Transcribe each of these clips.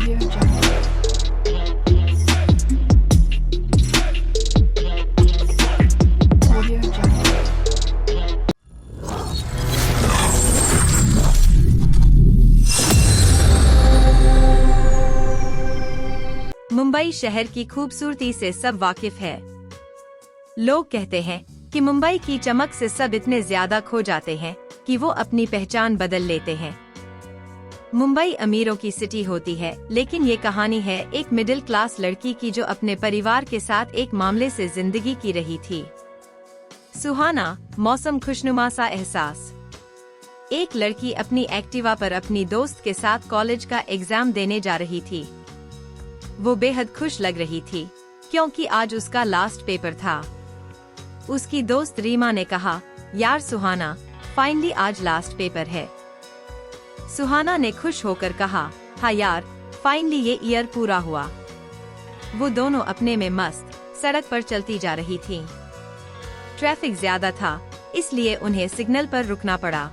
Audio Jungle. Audio Jungle. Mumbai शहर की खूबसूरती से सब वाकिफ है। लोग कहते हैं कि मुंबई की चमक से सब इतने ज्यादा खो जाते हैं कि वो अपनी पहचान बदल लेते हैं। मुंबई अमीरों की सिटी होती है, लेकिन ये कहानी है एक मिडिल क्लास लड़की की जो अपने परिवार के साथ एक मामले से जिंदगी की रही थी। सुहाना, मौसम खुशनुमा सा एहसास। एक लड़की अपनी एक्टिवा पर अपनी दोस्त के साथ कॉलेज का एग्जाम देने जा रही थी। वो बेहद खुश लग रही थी क्योंकि आज उसका लास्ट पेपर था। उसकी दोस्त रीमा ने कहा, यार सुहाना, फाइनली आज लास्ट पेपर है। सुहाना ने खुश होकर कहा, हाँ यार, फाइनली ये ईयर पूरा हुआ। वो दोनों अपने में मस्त सड़क पर चलती जा रही थीं। ट्रैफिक ज्यादा था, इसलिए उन्हें सिग्नल पर रुकना पड़ा।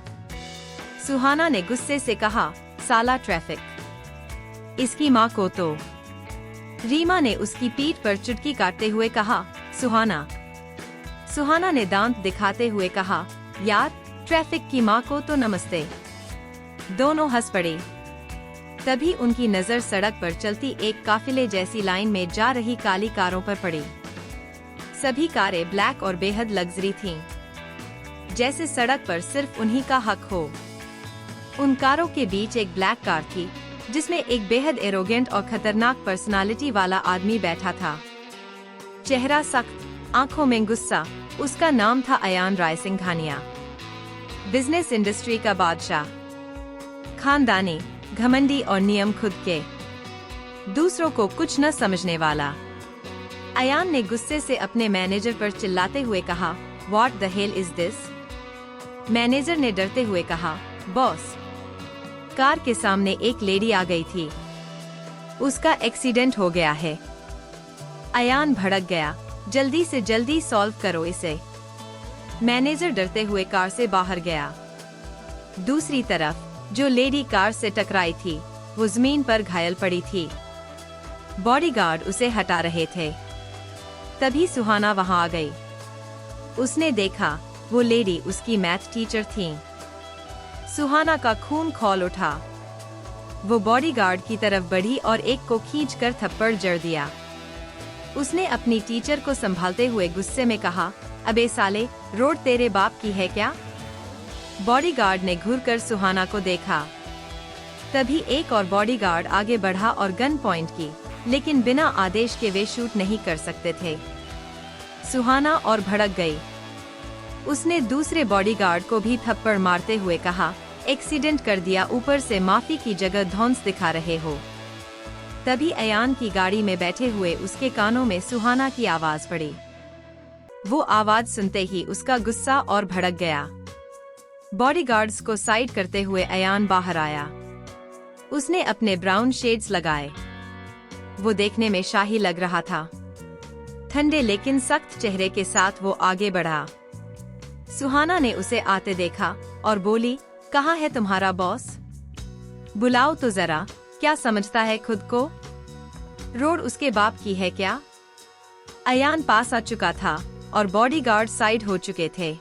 सुहाना ने गुस्से से कहा, साला ट्रैफिक, इसकी माँ को तो। रीमा ने उसकी पीठ पर चुटकी काटते हुए कहा, सुहाना। सुहाना ने दांत दिखाते हुए कहा, यार, ट्रैफिक की माँ को तो नमस्ते। दोनों हंस पड़े। तभी उनकी नजर सड़क पर चलती एक काफिले जैसी लाइन में जा रही काली कारों पर पड़ी। सभी कारें ब्लैक और बेहद लग्जरी थीं, जैसे सड़क पर सिर्फ उन्हीं का हक हो। उन कारों के बीच एक ब्लैक कार थी जिसमें एक बेहद एरोगेंट और खतरनाक पर्सनालिटी वाला आदमी बैठा था। चेहरा सख्त, आंखों में गुस्सा। उसका नाम था अयान राय सिंघानिया। बिजनेस इंडस्ट्री का बादशाह, खानदानी, घमंडी और नियम खुद के, दूसरों को कुछ न समझने वाला। अयान ने गुस्से से अपने मैनेजर पर चिल्लाते हुए कहा, what the hell is this. Manager ने डरते हुए कहा, बॉस। कार के सामने एक लेडी आ गई थी। उसका एक्सीडेंट हो गया है। अयान भड़क गया, जल्दी से जल्दी सॉल्व करो इसे। मैनेजर डरते हुए कार से बाहर गया। दूसरी तरफ जो लेडी कार से टकराई थी, वो जमीन पर घायल पड़ी थी। बॉडीगार्ड उसे हटा रहे थे। तभी सुहाना वहां आ गई। उसने देखा वो लेडी उसकी मैथ टीचर थी। सुहाना का खून खौल उठा। वो बॉडीगार्ड की तरफ बढ़ी और एक को खींचकर थप्पड़ जड़ दिया। उसने अपनी टीचर को संभालते हुए गुस्से में कहा, अबे साले, रोड तेरे बाप की है क्या। बॉडीगार्ड ने घूरकर सुहाना को देखा। तभी एक और बॉडीगार्ड आगे बढ़ा और गन पॉइंट की, लेकिन बिना आदेश के वे शूट नहीं कर सकते थे। सुहाना और भड़क गई। उसने दूसरे बॉडीगार्ड को भी थप्पड़ मारते हुए कहा, एक्सीडेंट कर दिया, ऊपर से माफी की जगह धौंस दिखा रहे हो। तभी अयान की गाड़ी में बैठे हुए उसके कानों में सुहाना की आवाज पड़ी। वो आवाज सुनते ही उसका गुस्सा और भड़क गया। बॉडीगार्ड्स को साइड करते हुए अयान बाहर आया। उसने अपने ब्राउन शेड्स लगाए। वो देखने में शाही लग रहा था। ठंडे लेकिन सख्त चेहरे के साथ वो आगे बढ़ा। सुहाना ने उसे आते देखा और बोली, कहाँ है तुम्हारा बॉस? बुलाओ तो जरा, क्या समझता है खुद को? रोड उसके बाप की है क्या? अयान पास आ चुका था और बॉडीगार्ड साइड हो चुके थे।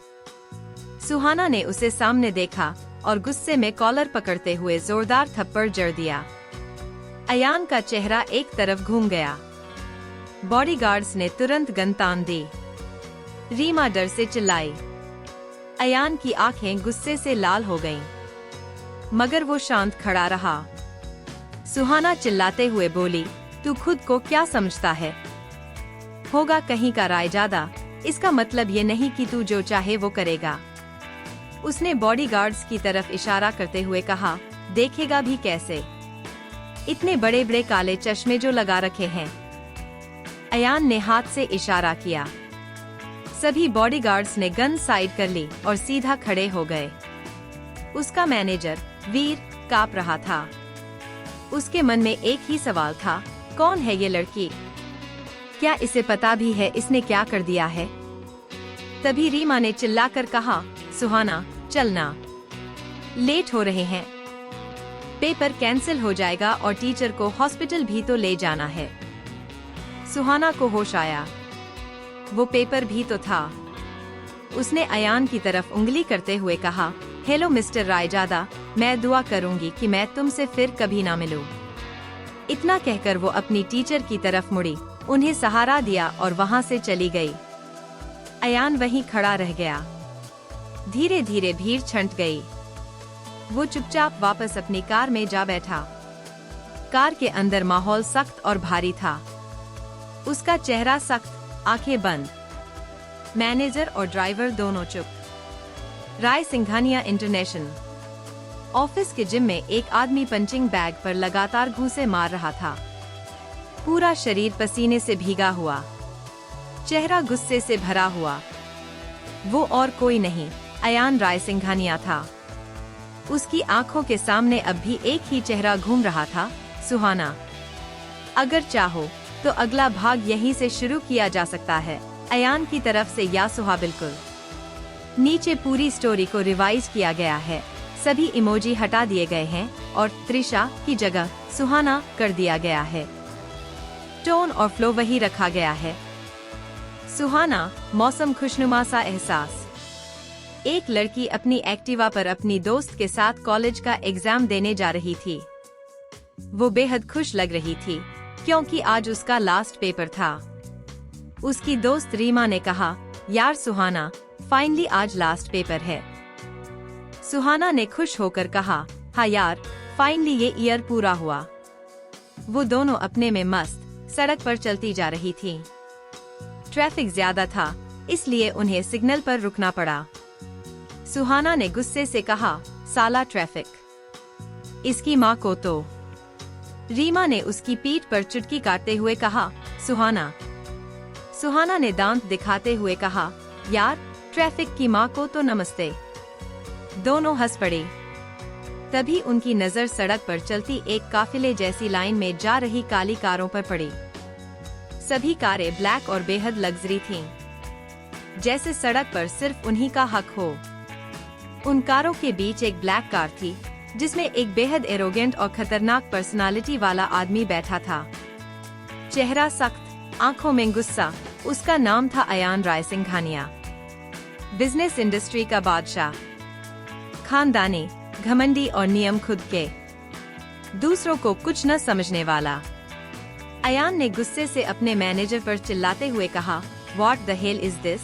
सुहाना ने उसे सामने देखा और गुस्से में कॉलर पकड़ते हुए जोरदार थप्पड़ जड़ दिया। अयान का चेहरा एक तरफ घूम गया। बॉडीगार्ड्स ने तुरंत गन तान दी। रीमा डर से चिल्लाई। अयान की आंखें गुस्से से लाल हो गईं, मगर वो शांत खड़ा रहा। सुहाना चिल्लाते हुए बोली, तू खुद को क्या समझता है? होगा कहीं का रायजादा, इसका मतलब ये नहीं कि तू जो चाहे वो करेगा। उसने बॉडीगार्ड्स की तरफ इशारा करते हुए कहा, देखेगा भी कैसे, इतने बड़े बड़े काले चश्मे जो लगा रखे हैं। अयान ने हाथ से इशारा किया। सभी बॉडीगार्ड्स ने गन साइड कर ली और सीधा खड़े हो गए। उसका मैनेजर वीर कांप रहा था। उसके मन में एक ही सवाल था, कौन है ये लड़की? क्या इसे पता भी है इसने क्या कर दिया है? तभी रीमा ने चिल्लाकर कहा, सुहाना, चलना, लेट हो रहे हैं। पेपर कैंसिल हो जाएगा और टीचर को हॉस्पिटल भी तो ले जाना है। सुहाना को होश आया, वो पेपर भी तो था। उसने अयान की तरफ उंगली करते हुए कहा, हेलो मिस्टर रायजादा, मैं दुआ करूंगी कि मैं तुमसे फिर कभी ना मिलूं। इतना कहकर वो अपनी टीचर की तरफ मुड़ी, उन्हें सहारा दिया और वहां से चली गई। अयान वहीं खड़ा रह गया। धीरे धीरे भीड़ छंट गई। वो चुपचाप वापस अपनी कार में जा बैठा। कार के अंदर माहौल सख्त और भारी था। उसका चेहरा सख्त, आंखें बंद। मैनेजर और ड्राइवर दोनों चुप। राय सिंघानिया इंटरनेशनल ऑफिस के जिम में एक आदमी पंचिंग बैग पर लगातार घूंसे मार रहा था। पूरा शरीर पसीने से भीगा हुआ, चेहरा गुस्से से भरा हुआ। वो और कोई नहीं, अयान राय सिंघानिया था। उसकी आंखों के सामने अब भी एक ही चेहरा घूम रहा था, सुहाना। अगर चाहो तो अगला भाग यहीं से शुरू किया जा सकता है, अयान की तरफ से या सुहा। बिल्कुल। नीचे पूरी स्टोरी को रिवाइज किया गया है, सभी इमोजी हटा दिए गए हैं और त्रिशा की जगह सुहाना कर दिया गया है। टोन और फ्लो वही रखा गया है। सुहाना, मौसम खुशनुमा सा एहसास। एक लड़की अपनी एक्टिवा पर अपनी दोस्त के साथ कॉलेज का एग्जाम देने जा रही थी। वो बेहद खुश लग रही थी क्योंकि आज उसका लास्ट पेपर था। उसकी दोस्त रीमा ने कहा, यार सुहाना, फाइनली आज लास्ट पेपर है। सुहाना ने खुश होकर कहा, हाँ यार, फाइनली ये ईयर पूरा हुआ। वो दोनों अपने में मस्त सड़क पर चलती जा रही थी। ट्रैफिक ज्यादा था, इसलिए उन्हें सिग्नल पर रुकना पड़ा। सुहाना ने गुस्से से कहा, साला ट्रैफिक, इसकी माँ को तो। रीमा ने उसकी पीठ पर चुटकी काटते हुए कहा, सुहाना। सुहाना ने दांत दिखाते हुए कहा, यार, ट्रैफिक की माँ को तो नमस्ते। दोनों हंस पड़े। तभी उनकी नजर सड़क पर चलती एक काफिले जैसी लाइन में जा रही काली कारों पर पड़ी। सभी कारें ब्लैक और बेहद लग्जरी थीं, जैसे सड़क पर सिर्फ उन्हीं का हक हो। उन कारों के बीच एक ब्लैक कार थी, जिसमें एक बेहद एरोगेंट और खतरनाक पर्सनालिटी वाला आदमी बैठा था। चेहरा सख्त, आंखों में गुस्सा। उसका नाम था अयान राय सिंघानिया। बिजनेस इंडस्ट्री का बादशाह, खानदानी, घमंडी और नियम खुद के, दूसरों को कुछ न समझने वाला। अयान ने गुस्से से अपने मैनेजर पर चिल्लाते हुए कहा, what the hell is this?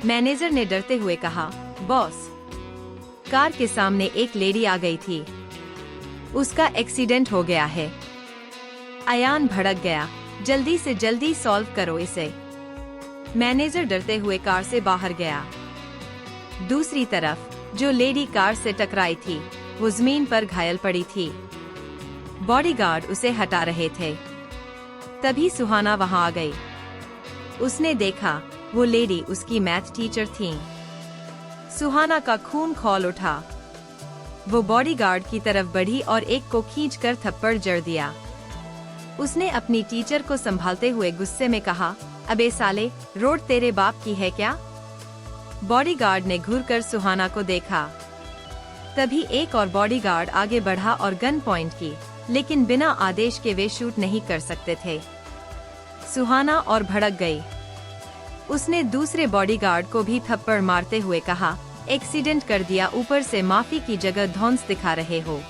Manager ने डरते हुए कहा, बॉस। कार के सामने एक लेडी आ गई थी। उसका एक्सीडेंट हो गया है। अयान भड़क गया, जल्दी से जल्दी सॉल्व करो इसे। मैनेजर डरते हुए कार से बाहर गया। दूसरी तरफ जो लेडी कार से टकराई थी, वो जमीन पर घायल पड़ी थी। बॉडीगार्ड उसे हटा रहे थे। तभी सुहाना वहां आ गई। उसने देखा वो लेडी उसकी मैथ टीचर थी। सुहाना का खून खौल उठा। वो बॉडीगार्ड की तरफ बढ़ी और एक को खींचकर थप्पड़ जड़ दिया। उसने अपनी टीचर को संभालते हुए गुस्से में कहा, अबे साले, रोड तेरे बाप की है क्या? बॉडीगार्ड ने घूरकर सुहाना को देखा। तभी एक और बॉडीगार्ड आगे बढ़ा और गन पॉइंट की, लेकिन बिना आदेश के वे शूट नहीं कर सकते थे। सुहाना और भड़क गई। उसने दूसरे बॉडीगार्ड को भी थप्पड़ मारते हुए कहा, एक्सीडेंट कर दिया, ऊपर से माफी की जगह धौंस दिखा रहे हो।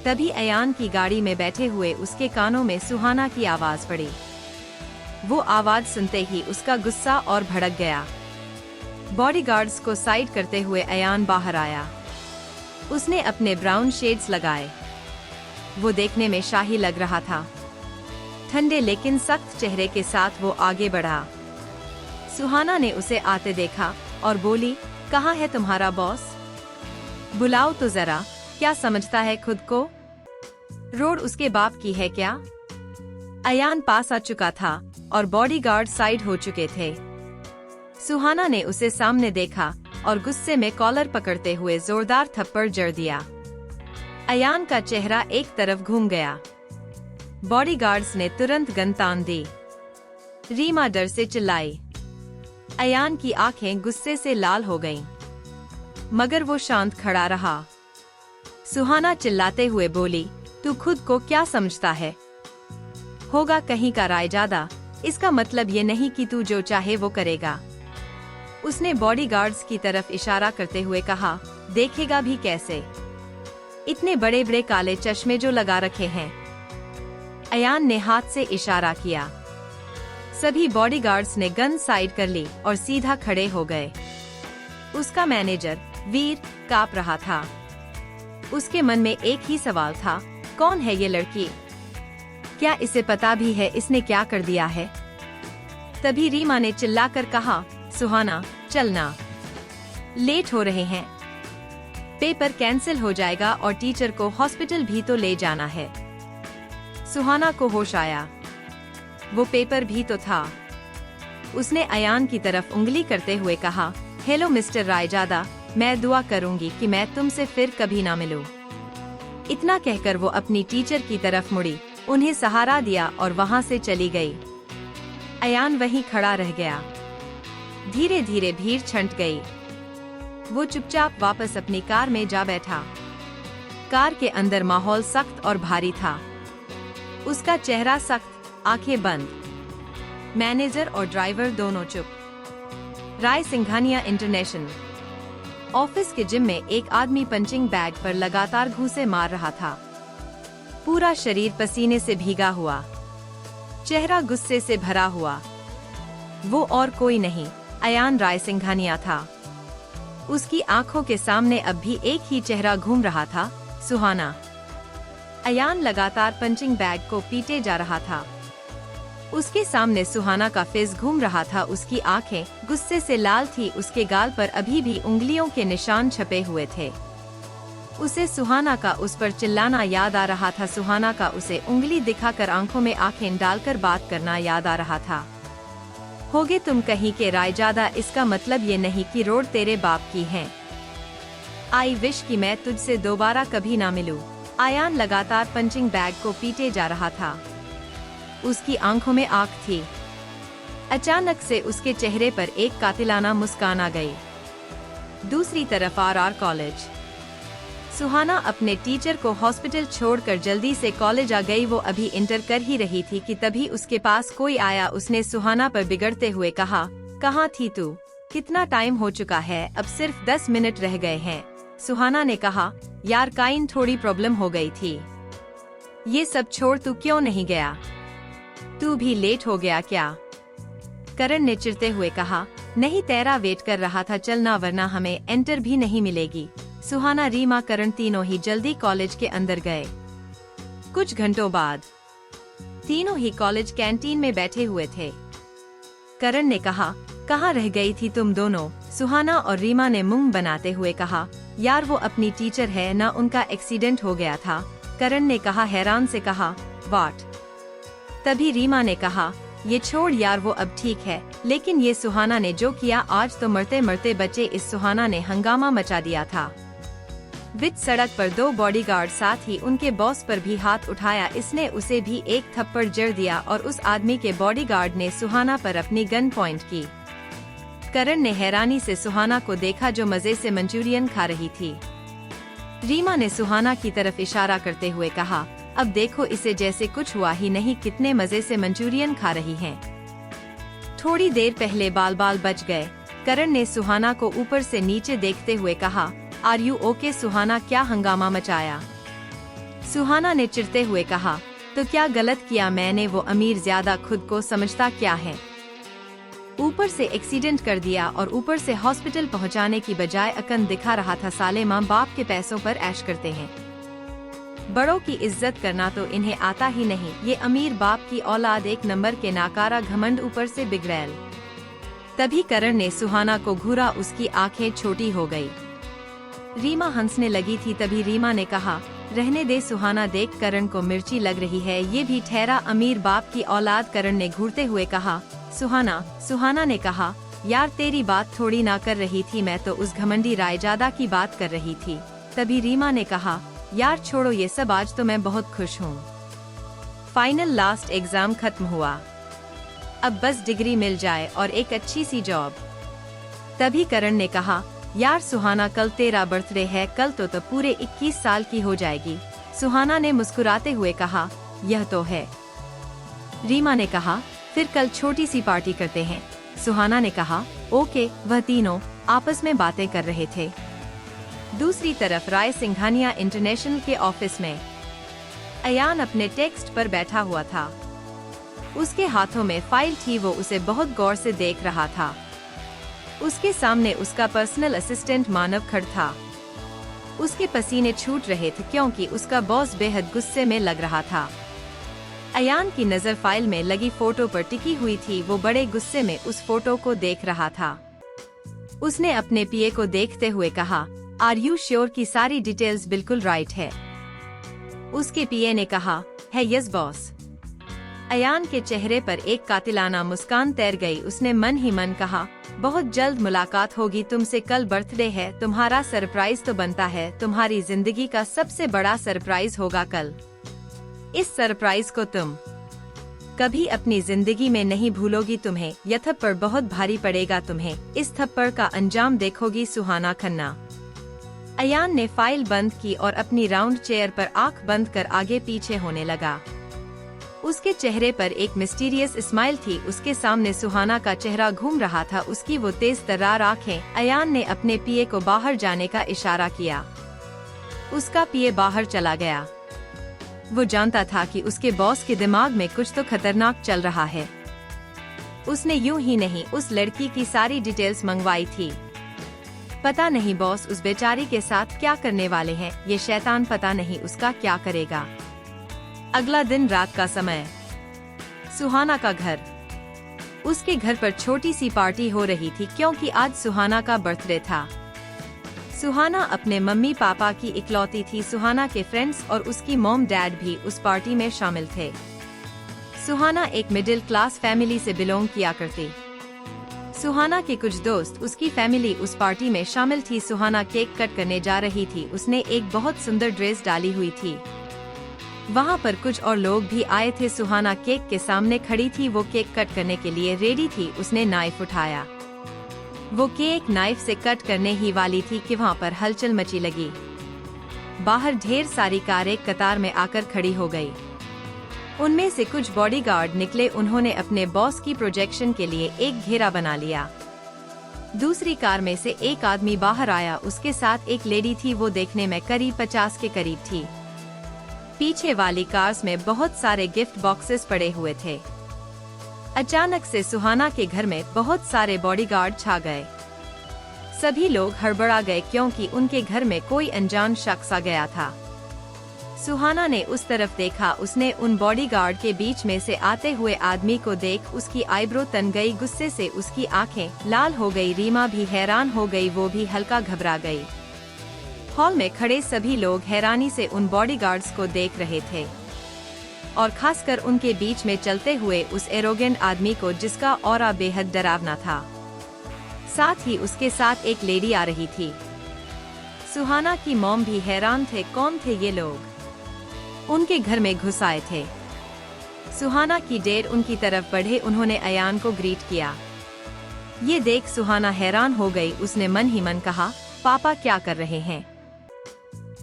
तभी अयान की गाड़ी में बैठे हुए उसके कानों में सुहाना की आवाज पड़ी। वो आवाज सुनते ही उसका गुस्सा और भड़क गया। बॉडीगार्ड्स को साइड करते हुए अयान बाहर आया। उसने अपने ब्राउन शेड्स लगाए। वो देखने में शाही लग रहा था। ठंडे लेकिन सख्त चेहरे के साथ वो आगे बढ़ा। सुहाना ने उसे आते देखा और बोली, कहाँ है तुम्हारा बॉस? बुलाओ तो जरा, क्या समझता है खुद को? रोड उसके बाप की है क्या? अयान पास आ चुका था और बॉडीगार्ड साइड हो चुके थे। सुहाना ने उसे सामने देखा और गुस्से में कॉलर पकड़ते हुए जोरदार थप्पड़ जड़ दिया। अयान का चेहरा एक तरफ घूम गया। बॉडीगार्ड्स ने तुरंत गन तान दी। रीमा डर से चिल्लाई। अयान की आंखें गुस्से से लाल हो गईं, मगर वो शांत खड़ा रहा। सुहाना चिल्लाते हुए बोली, तू खुद को क्या समझता है? होगा कहीं का रायजादा, इसका मतलब ये नहीं कि तू जो चाहे वो करेगा। उसने बॉडीगार्ड्स की तरफ इशारा करते हुए कहा, देखेगा भी कैसे? इतने बड़े बड़े काले चश्मे जो लगा रखे हैं। अयान ने हाथ से इशारा किया। सभी बॉडीगार्ड्स ने गन साइड कर ली और सीधा खड़े हो गए। उसका मैनेजर वीर कांप रहा था। उसके मन में एक ही सवाल था, कौन है ये लड़की? क्या इसे पता भी है इसने क्या कर दिया है? तभी रीमा ने चिल्लाकर कहा, सुहाना चलना, लेट हो रहे हैं। पेपर कैंसिल हो जाएगा और टीचर को हॉस्पिटल भी तो ले जाना है। सुहाना को होश आया, वो पेपर भी तो था। उसने अयान की तरफ उंगली करते हुए कहा, हेलो मिस्टर रायजादा, मैं दुआ करूंगी कि मैं तुमसे फिर कभी ना मिलूं। इतना कहकर वो अपनी टीचर की तरफ मुड़ी, उन्हें सहारा दिया और वहां से चली गई। अयान वहीं खड़ा रह गया। धीरे धीरे भीड़ छंट गई। वो चुपचाप वापस अपनी कार में जा बैठा। कार के अंदर माहौल सख्त और भारी था। उसका चेहरा सख्त, आंखें बंद। मैनेजर और ड्राइवर दोनों चुप। राय सिंघानिया इंटरनेशनल ऑफिस के जिम में एक आदमी पंचिंग बैग पर लगातार घूंसे मार रहा था। पूरा शरीर पसीने से भीगा हुआ, चेहरा गुस्से से भरा हुआ। वो और कोई नहीं, अयान राय सिंघानिया था। उसकी आंखों के सामने अब भी एक ही चेहरा घूम रहा था, सुहाना। अयान लगातार पंचिंग बैग को पीटे जा रहा था। उसके सामने सुहाना का फेस घूम रहा था। उसकी आंखें गुस्से से लाल थी। उसके गाल पर अभी भी उंगलियों के निशान छपे हुए थे। उसे सुहाना का उस पर चिल्लाना याद आ रहा था। सुहाना का उसे उंगली दिखाकर आंखों में आंखें डालकर बात करना याद आ रहा था। होगे तुम कहीं के रायजादा, इसका मतलब ये नहीं कि रोड तेरे बाप की है। आई विश कि मैं तुझसे दोबारा कभी ना मिलूं। अयान लगातार पंचिंग बैग को पीटे जा रहा था। उसकी आंखों में आग थी। अचानक से उसके चेहरे पर एक कातिलाना मुस्कान आ गई। दूसरी तरफ आरआर कॉलेज। सुहाना अपने टीचर को हॉस्पिटल छोड़कर जल्दी से कॉलेज आ गई। वो अभी इंटर कर ही रही थी कि तभी उसके पास कोई आया। उसने सुहाना पर बिगड़ते हुए कहा, कहाँ थी तू? कितना टाइम हो चुका है, अब सिर्फ 10 मिनट रह गए हैं। सुहाना ने कहा, यार काइन थोड़ी प्रॉब्लम हो गई थी। ये सब छोड़ तू क्यों नहीं गया? तू भी लेट हो गया क्या? करण ने चिढ़ते हुए कहा, नहीं तेरा वेट कर रहा था, चलना वरना हमें एंटर भी नहीं मिलेगी। सुहाना, रीमा, करण तीनों ही जल्दी कॉलेज के अंदर गए। कुछ घंटों बाद तीनों ही कॉलेज कैंटीन में बैठे हुए थे। करण ने कहा, कहाँ रह गई थी तुम दोनों? सुहाना और रीमा ने मुंह बनाते हुए कहा, यार वो अपनी टीचर है ना, उनका एक्सीडेंट हो गया था। करण ने कहा, हैरान से कहा, वाट? तभी रीमा ने कहा, ये छोड़ यार, वो अब ठीक है, लेकिन ये सुहाना ने जो किया, आज तो मरते मरते बचे। इस सुहाना ने हंगामा मचा दिया था। बीच सड़क पर 2 बॉडीगार्ड, साथ ही उनके बॉस पर भी हाथ उठाया। इसने उसे भी एक थप्पड़ जड़ दिया और उस आदमी के बॉडीगार्ड ने सुहाना पर अपनी गन पॉइंट की। करण ने हैरानी से सुहाना को देखा जो मजे से मंचूरियन खा रही थी। रीमा ने सुहाना की तरफ इशारा करते हुए कहा, अब देखो इसे जैसे कुछ हुआ ही नहीं, कितने मजे से मंचूरियन खा रही हैं। थोड़ी देर पहले बाल बाल बच गए। करण ने सुहाना को ऊपर से नीचे देखते हुए कहा, आर यू ओके? सुहाना, क्या हंगामा मचाया? सुहाना ने चिढ़ते हुए कहा, तो क्या गलत किया मैंने? वो अमीर ज्यादा खुद को समझता क्या है? ऊपर से एक्सीडेंट कर दिया और ऊपर से हॉस्पिटल पहुंचाने की बजाय अकन दिखा रहा था। साले माँ बाप के पैसों पर ऐश करते हैं। बड़ों की इज्जत करना तो इन्हें आता ही नहीं। ये अमीर बाप की औलाद, एक नंबर के नाकारा, घमंड, ऊपर से बिगड़ैल। तभी करण ने सुहाना को घूरा। उसकी आंखें छोटी हो गई। रीमा हंसने लगी थी। तभी रीमा ने कहा, रहने दे सुहाना, देख करण को मिर्ची लग रही है, ये भी ठहरा अमीर बाप की औलाद। करण ने घूरते हुए कहा, सुहाना। सुहाना ने कहा, यार तेरी बात थोड़ी ना कर रही थी, मैं तो उस घमंडी रायजादा की बात कर रही थी। तभी रीमा ने कहा, यार छोड़ो ये सब, आज तो मैं बहुत खुश हूँ। फाइनल लास्ट एग्जाम खत्म हुआ, अब बस डिग्री मिल जाए और एक अच्छी सी जॉब। तभी करण ने कहा, यार सुहाना, कल तेरा बर्थडे है, कल तो पूरे 21 साल की हो जाएगी। सुहाना ने मुस्कुराते हुए कहा, यह तो है। रीमा ने कहा, फिर कल छोटी सी पार्टी करते हैं। सुहाना ने कहा, ओके। वह तीनों आपस में बातें कर रहे थे। दूसरी तरफ राय सिंघानिया इंटरनेशनल के ऑफिस में अयान अपने टेक्स्ट पर बैठा हुआ था। उसके हाथों में फाइल थी, वो उसे बहुत गौर से देख रहा था। उसके सामने उसका पर्सनल असिस्टेंट मानव खड़ था। उसके पसीने छूट रहे थे क्योंकि उसका बॉस बेहद गुस्से में लग रहा था। अयान की नजर फाइल में लगी फोटो पर टिकी हुई थी। वो बड़े गुस्से में उस फोटो को देख रहा था। उसने अपने पीए को देखते हुए कहा, आर यू श्योर कि सारी डिटेल्स बिल्कुल राइट है? उसके पीए ने कहा, है यस बॉस। अयान के चेहरे पर एक कातिलाना मुस्कान तैर गई। उसने मन ही मन कहा, बहुत जल्द मुलाकात होगी तुमसे। कल बर्थडे है, तुम्हारा सरप्राइज तो बनता है। तुम्हारी जिंदगी का सबसे बड़ा सरप्राइज होगा कल। इस सरप्राइज को तुम कभी अपनी जिंदगी में नहीं भूलोगी। तुम्हें यह थप्पड़ बहुत भारी पड़ेगा। तुम्हें इस थप्पड़ का अंजाम देखोगी सुहाना खन्ना। अयान ने फाइल बंद की और अपनी राउंड चेयर पर आंख बंद कर आगे पीछे होने लगा। उसके चेहरे पर एक मिस्टीरियस स्माइल थी। उसके सामने सुहाना का चेहरा घूम रहा था, उसकी वो तेज तर्रार आंखें। अयान ने अपने पीए को बाहर जाने का इशारा किया। उसका पीए बाहर चला गया। वो जानता था कि उसके बॉस के दिमाग में कुछ तो खतरनाक चल रहा है। उसने यूं ही नहीं उस लड़की की सारी डिटेल्स मंगवाई थी। पता नहीं बॉस उस बेचारी के साथ क्या करने वाले हैं। ये शैतान पता नहीं उसका क्या करेगा। अगला दिन रात का समय, सुहाना का घर। उसके घर पर छोटी सी पार्टी हो रही थी क्योंकि आज सुहाना का बर्थडे था। सुहाना अपने मम्मी पापा की इकलौती थी। सुहाना के फ्रेंड्स और उसकी मॉम डैड भी उस पार्टी में शामिल थे। सुहाना एक मिडिल क्लास फैमिली से बिलोंग किया करती। सुहाना के कुछ दोस्त, उसकी फैमिली उस पार्टी में शामिल थी। सुहाना केक कट करने जा रही थी। उसने एक बहुत सुंदर ड्रेस डाली हुई थी। वहाँ पर कुछ और लोग भी आए थे। सुहाना केक के सामने खड़ी थी। वो केक कट करने के लिए रेडी थी। उसने नाइफ उठाया। वो केक नाइफ से कट करने ही वाली थी कि वहाँ पर हलचल मची लगी। बाहर ढेर सारी कारें कतार में आकर खड़ी हो गई। उनमें से कुछ बॉडीगार्ड निकले। उन्होंने अपने बॉस की प्रोजेक्शन के लिए एक घेरा बना लिया। दूसरी कार में से एक आदमी बाहर आया। उसके साथ एक लेडी थी। वो देखने में करीब 50 के करीब थी। पीछे वाली कार्स में बहुत सारे गिफ्ट बॉक्सेस पड़े हुए थे। अचानक से सुहाना के घर में बहुत सारे बॉडीगार्ड छा गए। सभी लोग हड़बड़ा गए क्योंकि उनके घर में कोई अनजान शख्स आ गया था। सुहाना ने उस तरफ देखा। उसने उन बॉडीगार्ड के बीच में से आते हुए आदमी को देख उसकी आईब्रो तन गई। गुस्से से उसकी आंखें लाल हो गई। रीमा भी हैरान हो गई। वो भी हल्का घबरा गई। हॉल में खड़े सभी लोग हैरानी से उन बॉडीगार्ड्स को देख रहे थे और खासकर उनके बीच में चलते हुए उस एरोगेंट आदमी को जिसका ऑरा बेहद डरावना था। साथ ही उसके साथ एक लेडी आ रही थी। सुहाना की मॉम भी हैरान थे, कौन थे ये लोग? उनके घर में घुस आए थे। सुहाना की डैड उनकी तरफ बढ़े। उन्होंने अयान को ग्रीट किया। ये देख सुहाना हैरान हो गई। उसने मन ही मन कहा, पापा क्या कर रहे हैं?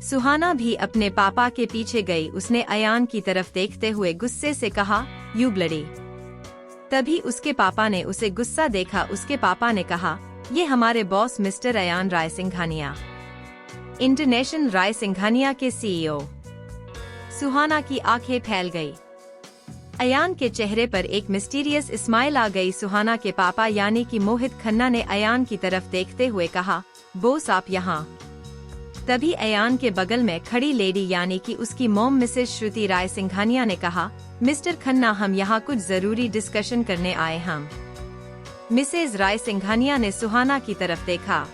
सुहाना भी अपने पापा के पीछे गई। उसने अयान की तरफ देखते हुए गुस्से से कहा, यू ब्लडी। तभी उसके पापा ने उसे गुस्सा देखा। उसके पापा ने कहा, ये हमारे बॉस मिस्टर अयान राय सिंघानिया, इंटरनेशनल राय सिंघानिया के सीईओ। सुहाना की आंखें फैल गई। अयान के चेहरे पर एक मिस्टीरियस स्माइल आ गई। सुहाना के पापा यानी कि मोहित खन्ना ने अयान की तरफ देखते हुए कहा, बॉस आप यहाँ। तभी अयान के बगल में खड़ी लेडी यानी कि उसकी मॉम मिसेस श्रुति राय सिंघानिया ने कहा, मिस्टर खन्ना हम यहाँ कुछ जरूरी डिस्कशन करने आए हम। मिसेस राय सिंघानिया ने सुहाना की तरफ देखा।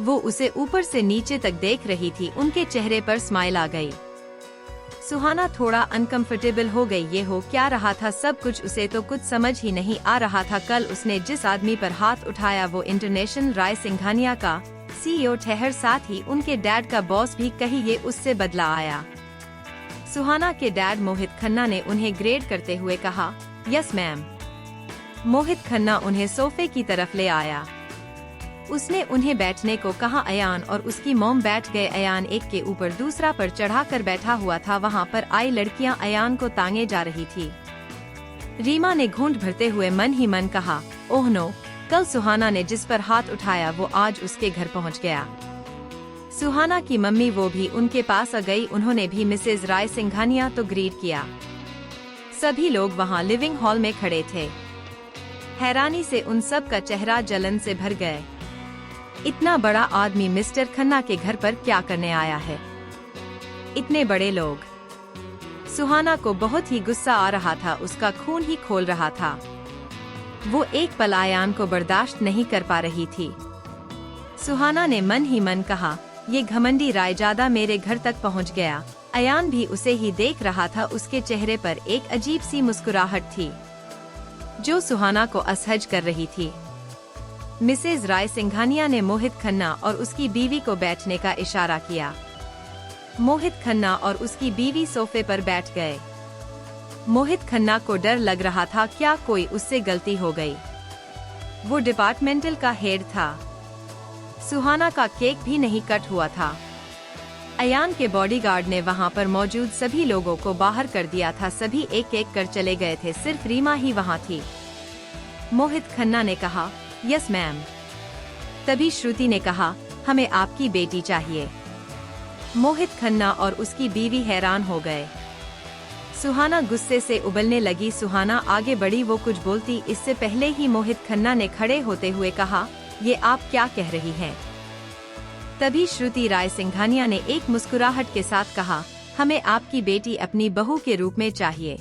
वो उसे ऊपर से नीचे तक देख रही थी। उनके चेहरे पर स्माइल आ गई। सुहाना थोड़ा अनकंफर्टेबल हो गई। ये हो क्या रहा था सब कुछ? उसे तो कुछ समझ ही नहीं आ रहा था। कल उसने जिस आदमी पर हाथ उठाया वो इंटरनेशनल राय सिंघानिया का सीईओ ठहर, साथ ही उनके डैड का बॉस भी, कहीं ये उससे बदला आया। सुहाना के डैड मोहित खन्ना ने उन्हें ग्रेड करते हुए कहा, यस मैम। मोहित खन्ना उन्हें सोफे की तरफ ले आया। उसने उन्हें बैठने को कहा। अयान और उसकी मॉम बैठ गए। अयान एक के ऊपर दूसरा पर चढ़ा कर बैठा हुआ था। वहाँ पर आई लड़कियाँ अयान को तांगे जा रही थी। रीमा ने घूंट भरते हुए मन ही मन कहा, ओह नो, कल सुहाना ने जिस पर हाथ उठाया वो आज उसके घर पहुँच गया। सुहाना की मम्मी वो भी उनके पास आ गई। उन्होंने भी मिसेज राय सिंघानिया तो ग्रीट किया। सभी लोग वहाँ लिविंग हॉल में खड़े थे। हैरानी से उन सब का चेहरा जलन से भर गए। इतना बड़ा आदमी मिस्टर खन्ना के घर पर क्या करने आया है? इतने बड़े लोग। सुहाना को बहुत ही गुस्सा आ रहा था, उसका खून ही खोल रहा था। वो एक पल अयान को बर्दाश्त नहीं कर पा रही थी। सुहाना ने मन ही मन कहा, ये घमंडी रायजादा मेरे घर तक पहुंच गया। अयान भी उसे ही देख रहा था। उसके चेहरे पर एक अजीब सी मुस्कुराहट थी जो सुहाना को असहज कर रही थी। मिसेज राय सिंघानिया ने मोहित खन्ना और उसकी बीवी को बैठने का इशारा किया। मोहित खन्ना और उसकी बीवी सोफे पर बैठ गए। मोहित खन्ना को डर लग रहा था, क्या कोई उससे गलती हो गई। वो डिपार्टमेंटल का हेड था। सुहाना का केक भी नहीं कट हुआ था। अयान के बॉडीगार्ड ने वहां पर मौजूद सभी लोगों को बाहर कर दिया था। सभी एक एक कर चले गए थे, सिर्फ रीमा ही वहां थी। मोहित खन्ना ने कहा, यस मैम। तभी श्रुति ने कहा, हमें आपकी बेटी चाहिए। मोहित खन्ना और उसकी बीवी हैरान हो गए। सुहाना गुस्से से उबलने लगी। सुहाना आगे बढ़ी, वो कुछ बोलती इससे पहले ही मोहित खन्ना ने खड़े होते हुए कहा, ये आप क्या कह रही हैं? तभी श्रुति राय सिंघानिया ने एक मुस्कुराहट के साथ कहा, हमें आपकी बेटी अपनी बहू के रूप में चाहिए।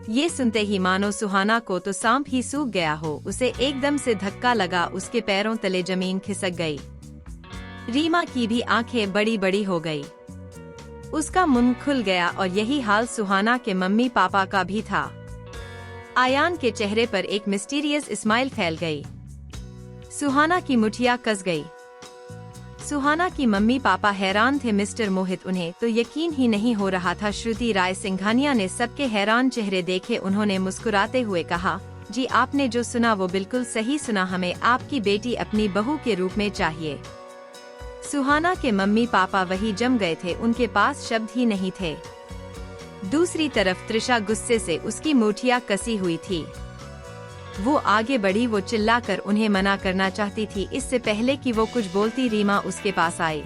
ये सुनते ही मानो सुहाना को तो सांप ही सूख गया हो। उसे एकदम से धक्का लगा, उसके पैरों तले जमीन खिसक गई। रीमा की भी आंखें बड़ी बड़ी हो गई। उसका मुंह खुल गया और यही हाल सुहाना के मम्मी पापा का भी था। अयान के चेहरे पर एक मिस्टीरियस स्माइल फैल गई। सुहाना की मुठिया कस गई। सुहाना की मम्मी पापा हैरान थे। मिस्टर मोहित, उन्हें तो यकीन ही नहीं हो रहा था। श्रुति राय सिंघानिया ने सबके हैरान चेहरे देखे। उन्होंने मुस्कुराते हुए कहा, जी आपने जो सुना वो बिल्कुल सही सुना। हमें आपकी बेटी अपनी बहू के रूप में चाहिए। सुहाना के मम्मी पापा वही जम गए थे, उनके पास शब्द ही नहीं थे। दूसरी तरफ त्रिशा गुस्से से उसकी मुठिया कसी हुई थी। वो आगे बढ़ी, वो चिल्लाकर उन्हें मना करना चाहती थी। इससे पहले कि वो कुछ बोलती, रीमा उसके पास आई।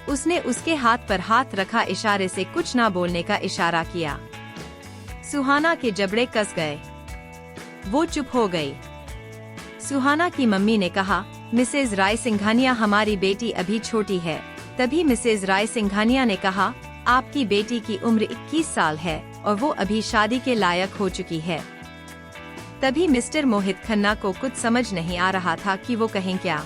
उसने उसके हाथ पर हाथ रखा, इशारे से कुछ ना बोलने का इशारा किया। सुहाना के जबड़े कस गए। वो चुप हो गई। सुहाना की मम्मी ने कहा, मिसेज राय सिंघानिया, हमारी बेटी अभी छोटी है। तभी मिसेज राय सिंघानिया ने कहा, आपकी बेटी की उम्र 21 साल है और वो अभी शादी के लायक हो चुकी है। तभी मिस्टर मोहित खन्ना को कुछ समझ नहीं आ रहा था कि वो कहें क्या।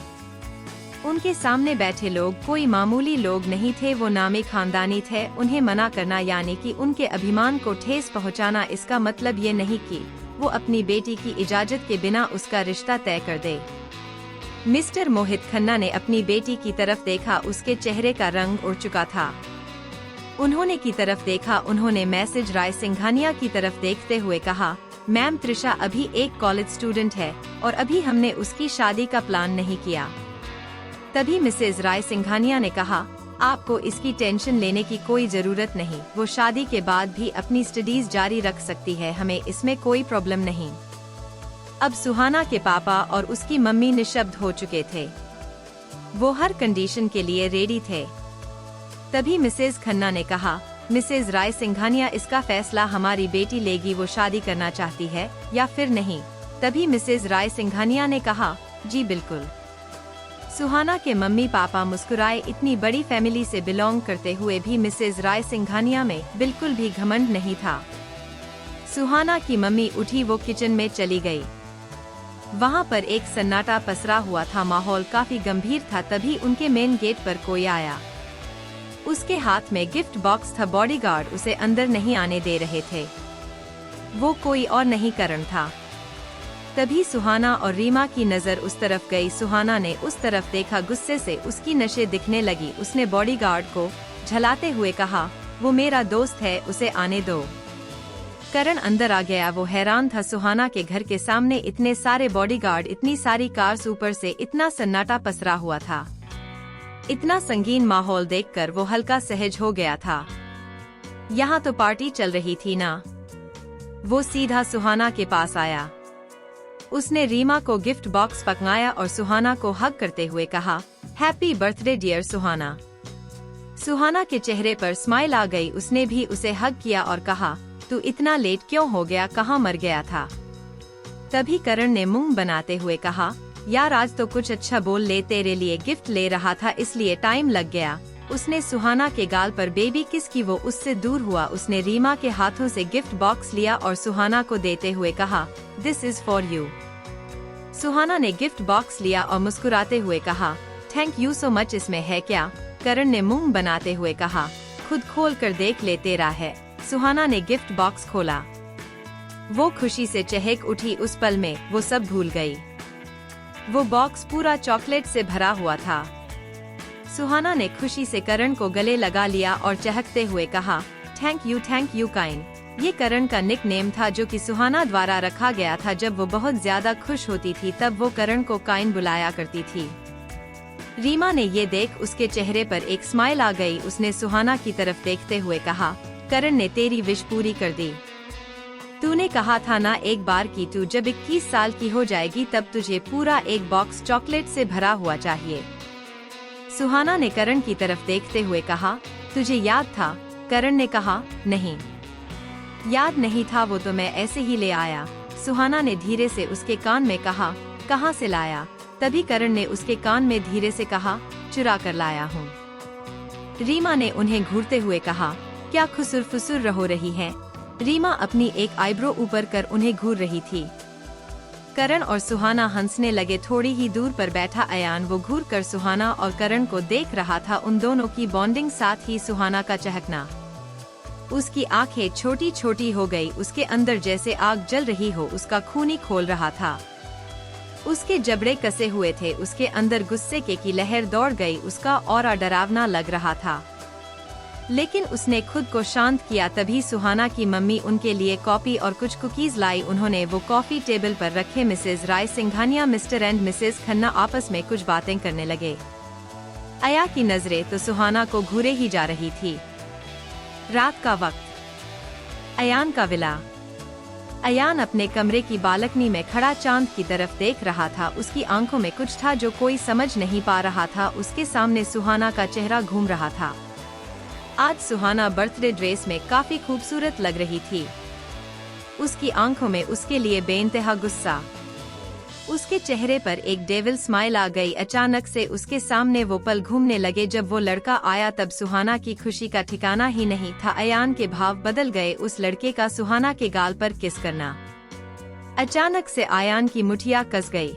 उनके सामने बैठे लोग कोई मामूली लोग नहीं थे, वो नामी खानदानी थे। उन्हें मना करना यानी कि उनके अभिमान को ठेस पहुंचाना। इसका मतलब ये नहीं कि वो अपनी बेटी की इजाजत के बिना उसका रिश्ता तय कर दे। मिस्टर मोहित खन्ना ने अपनी बेटी की तरफ देखा, उसके चेहरे का रंग उड़ चुका था। उन्होंने की तरफ देखा। उन्होंने मैसेज राय सिंघानिया की तरफ देखते हुए कहा, मैम त्रिशा अभी एक कॉलेज स्टूडेंट है और अभी हमने उसकी शादी का प्लान नहीं किया। तभी मिसेज राय सिंघानिया ने कहा, आपको इसकी टेंशन लेने की कोई जरूरत नहीं। वो शादी के बाद भी अपनी स्टडीज जारी रख सकती है, हमें इसमें कोई प्रॉब्लम नहीं। अब सुहाना के पापा और उसकी मम्मी निशब्द हो चुके थे। वो हर कंडीशन के लिए रेडी थे। तभी मिसेज खन्ना ने कहा, मिसेज राय सिंघानिया, इसका फैसला हमारी बेटी लेगी, वो शादी करना चाहती है या फिर नहीं। तभी मिसेज राय सिंघानिया ने कहा, जी बिल्कुल। सुहाना के मम्मी पापा मुस्कुराए। इतनी बड़ी फैमिली से बिलोंग करते हुए भी मिसेज राय सिंघानिया में बिल्कुल भी घमंड नहीं था। सुहाना की मम्मी उठी, वो किचन में चली गई। वहाँ पर एक सन्नाटा पसरा हुआ था, माहौल काफी गंभीर था। तभी उनके मेन गेट पर कोई आया। उसके हाथ में गिफ्ट बॉक्स था। बॉडीगार्ड उसे अंदर नहीं आने दे रहे थे। वो कोई और नहीं करण था। तभी सुहाना और रीमा की नजर उस तरफ गई। सुहाना ने उस तरफ देखा, गुस्से से उसकी नसें दिखने लगी। उसने बॉडीगार्ड को झलाते हुए कहा, वो मेरा दोस्त है, उसे आने दो। करण अंदर आ गया। वो हैरान था, सुहाना के घर के सामने इतने सारे बॉडीगार्ड, इतनी सारी कार्स, ऊपर से इतना सन्नाटा पसरा हुआ था। इतना संगीन माहौल देखकर वो हल्का सहज हो गया था। यहाँ तो पार्टी चल रही थी ना। वो सीधा सुहाना के पास आया। उसने रीमा को गिफ्ट बॉक्स पकड़ाया और सुहाना को हग करते हुए कहा, हैप्पी बर्थडे डियर सुहाना। सुहाना के चेहरे पर स्माइल आ गई। उसने भी उसे हग किया और कहा, तू इतना लेट क्यों हो गया, कहाँ मर गया था? तभी करण ने मुंह बनाते हुए कहा, यार आज तो कुछ अच्छा बोल ले, तेरे लिए गिफ्ट ले रहा था इसलिए टाइम लग गया। उसने सुहाना के गाल पर बेबी किस की। वो उससे दूर हुआ। उसने रीमा के हाथों से गिफ्ट बॉक्स लिया और सुहाना को देते हुए कहा, दिस इज फॉर यू। सुहाना ने गिफ्ट बॉक्स लिया और मुस्कुराते हुए कहा, थैंक यू सो मच। इसमें है क्या? करण ने मुंह बनाते हुए कहा, खुद खोल कर देख ले, तेरा है। सुहाना ने गिफ्ट बॉक्स खोला। वो खुशी से चहक उठी। उस पल में वो सब भूल गई। वो बॉक्स पूरा चॉकलेट से भरा हुआ था। सुहाना ने खुशी से करण को गले लगा लिया और चहकते हुए कहा, थैंक यू काइन। ये करण का निक नेम था जो कि सुहाना द्वारा रखा गया था। जब वो बहुत ज्यादा खुश होती थी तब वो करण को काइन बुलाया करती थी। रीमा ने ये देख उसके चेहरे पर एक स्माइल आ गई। उसने सुहाना की तरफ देखते हुए कहा, करण ने तेरी विश पूरी कर दी। तूने कहा था ना एक बार कि तू जब 21 साल की हो जाएगी तब तुझे पूरा एक बॉक्स चॉकलेट से भरा हुआ चाहिए। सुहाना ने करण की तरफ देखते हुए कहा, तुझे याद था? करण ने कहा, नहीं याद नहीं था, वो तो मैं ऐसे ही ले आया। सुहाना ने धीरे से उसके कान में कहा, कहाँ से लाया? तभी करण ने उसके कान में धीरे से कहा, चुरा कर लाया हूँ। रीमा ने उन्हें घूरते हुए कहा, क्या खुसुर फुसुर हो रही है? रीमा अपनी एक आईब्रो ऊपर कर उन्हें घूर रही थी। करण और सुहाना हंसने लगे। थोड़ी ही दूर पर बैठा अयान वो घूर कर सुहाना और करण को देख रहा था। उन दोनों की बॉन्डिंग, साथ ही सुहाना का चहकना। उसकी आंखें छोटी छोटी हो गई। उसके अंदर जैसे आग जल रही हो। उसका खूनी खोल रहा था। उसके जबड़े कसे हुए थे। उसके अंदर गुस्से की लहर दौड़ गई। उसका ऑरा डरावना लग रहा था, लेकिन उसने खुद को शांत किया। तभी सुहाना की मम्मी उनके लिए कॉफी और कुछ कुकीज लाई। उन्होंने वो कॉफी टेबल पर रखे। Mrs Rai Singhania, Mr and Mrs Khanna आपस में कुछ बातें करने लगे। अया की नजरें तो सुहाना को घूरे ही जा रही थी। रात का वक्त। अयान का विला। अयान अपने कमरे की बालकनी में खड़ा चांद की तरफ देख रहा था। उसकी आंखों में कुछ था जो कोई समझ नहीं पा रहा था। उसके सामने सुहाना का चेहरा घूम रहा था। आज सुहाना बर्थडे ड्रेस में काफी खूबसूरत लग रही थी। उसकी आंखों में उसके लिए बेइंतहा गुस्सा। उसके चेहरे पर एक डेविल स्माइल आ गई। अचानक से उसके सामने वो पल घूमने लगे। जब वो लड़का आया तब सुहाना की खुशी का ठिकाना ही नहीं था। अयान के भाव बदल गए। उस लड़के का सुहाना के गाल पर किस करना। अचानक से अयान की मुठिया कस गई।